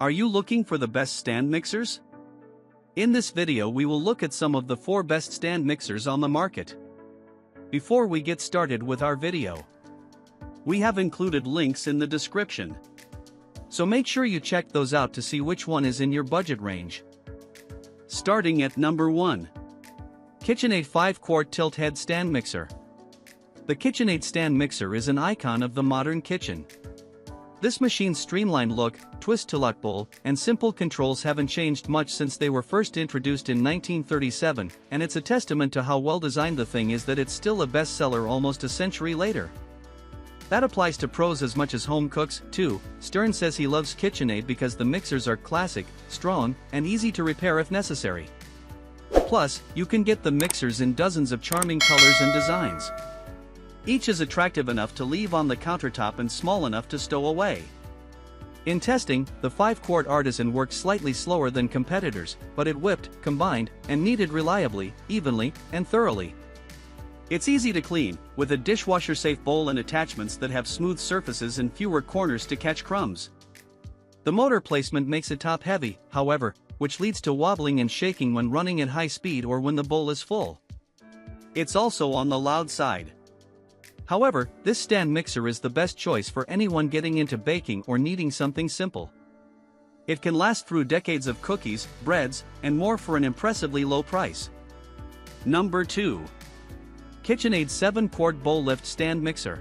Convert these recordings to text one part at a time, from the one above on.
Are you looking for the best stand mixers? In this video we will look at some of the 4 best stand mixers on the market. Before we get started with our video, we have included links in the description, so make sure you check those out to see which one is in your budget range. Starting at number 1. KitchenAid 5-quart tilt head stand mixer. The KitchenAid stand mixer is an icon of the modern kitchen. This machine's streamlined look, twist-to-lock bowl, and simple controls haven't changed much since they were first introduced in 1937, and it's a testament to how well designed the thing is that it's still a bestseller almost a century later. That applies to pros as much as home cooks, too. Stern says he loves KitchenAid because the mixers are classic, strong, and easy to repair if necessary. Plus, you can get the mixers in dozens of charming colors and designs. Each is attractive enough to leave on the countertop and small enough to stow away. In testing, the 5-quart Artisan worked slightly slower than competitors, but it whipped, combined, and kneaded reliably, evenly, and thoroughly. It's easy to clean, with a dishwasher-safe bowl and attachments that have smooth surfaces and fewer corners to catch crumbs. The motor placement makes it top-heavy, however, which leads to wobbling and shaking when running at high speed or when the bowl is full. It's also on the loud side. However, this stand mixer is the best choice for anyone getting into baking or needing something simple. It can last through decades of cookies, breads, and more for an impressively low price. Number 2. KitchenAid 7-quart bowl lift stand mixer.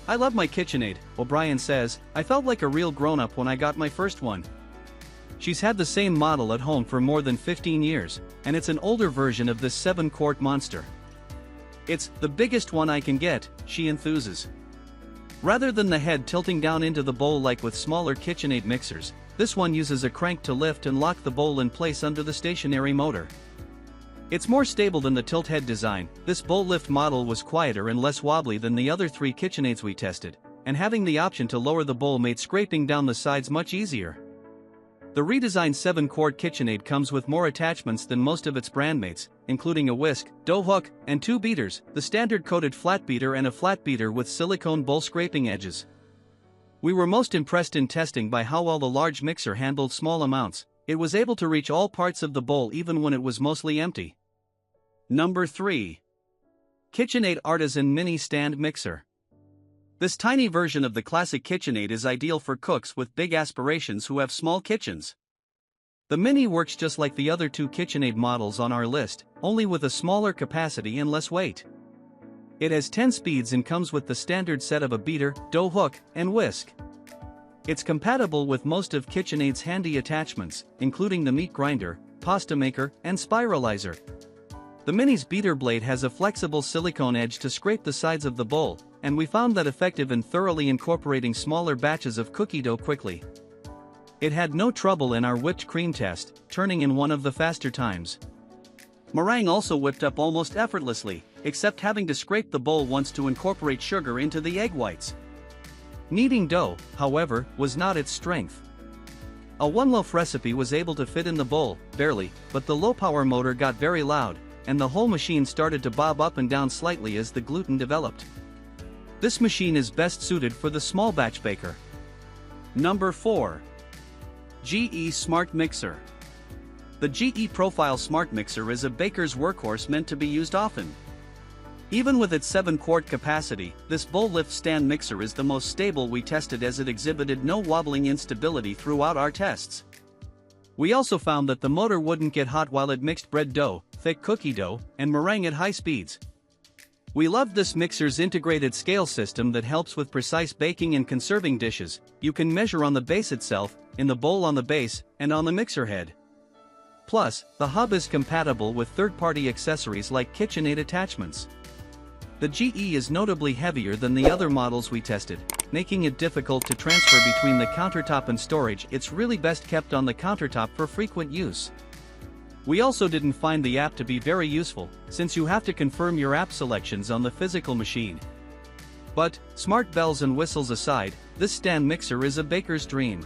I love my KitchenAid, O'Brien says. I felt like a real grown-up when I got my first one. She's had the same model at home for more than 15 years, and it's an older version of this 7-quart monster. It's the biggest one I can get, she enthuses. Rather than the head tilting down into the bowl like with smaller KitchenAid mixers, this one uses a crank to lift and lock the bowl in place under the stationary motor. It's more stable than the tilt head design. This bowl lift model was quieter and less wobbly than the other 3 KitchenAids we tested, and having the option to lower the bowl made scraping down the sides much easier. The redesigned 7-quart KitchenAid comes with more attachments than most of its brandmates, including a whisk, dough hook, and 2 beaters, the standard coated flat beater and a flat beater with silicone bowl scraping edges. We were most impressed in testing by how well the large mixer handled small amounts. It was able to reach all parts of the bowl even when it was mostly empty. Number 3. KitchenAid Artisan Mini Stand Mixer. This tiny version of the classic KitchenAid is ideal for cooks with big aspirations who have small kitchens. The Mini works just like the other 2 KitchenAid models on our list, only with a smaller capacity and less weight. It has 10 speeds and comes with the standard set of a beater, dough hook, and whisk. It's compatible with most of KitchenAid's handy attachments, including the meat grinder, pasta maker, and spiralizer. The Mini's beater blade has a flexible silicone edge to scrape the sides of the bowl, and we found that effective in thoroughly incorporating smaller batches of cookie dough quickly. It had no trouble in our whipped cream test, turning in one of the faster times. Meringue also whipped up almost effortlessly, except having to scrape the bowl once to incorporate sugar into the egg whites. Kneading dough, however, was not its strength. A one-loaf recipe was able to fit in the bowl, barely, but the low-power motor got very loud, and the whole machine started to bob up and down slightly as the gluten developed. This machine is best suited for the small batch baker. Number 4. GE Smart Mixer. The GE Profile Smart Mixer is a baker's workhorse meant to be used often. Even with its 7-quart capacity, this bowl lift stand mixer is the most stable we tested as it exhibited no wobbling instability throughout our tests. We also found that the motor wouldn't get hot while it mixed bread dough, thick cookie dough, and meringue at high speeds. We loved this mixer's integrated scale system that helps with precise baking and conserving dishes. You can measure on the base itself, in the bowl on the base, and on the mixer head. Plus, the hub is compatible with third-party accessories like KitchenAid attachments. The GE is notably heavier than the other models we tested, making it difficult to transfer between the countertop and storage. It's really best kept on the countertop for frequent use. We also didn't find the app to be very useful, since you have to confirm your app selections on the physical machine. But, smart bells and whistles aside, this stand mixer is a baker's dream.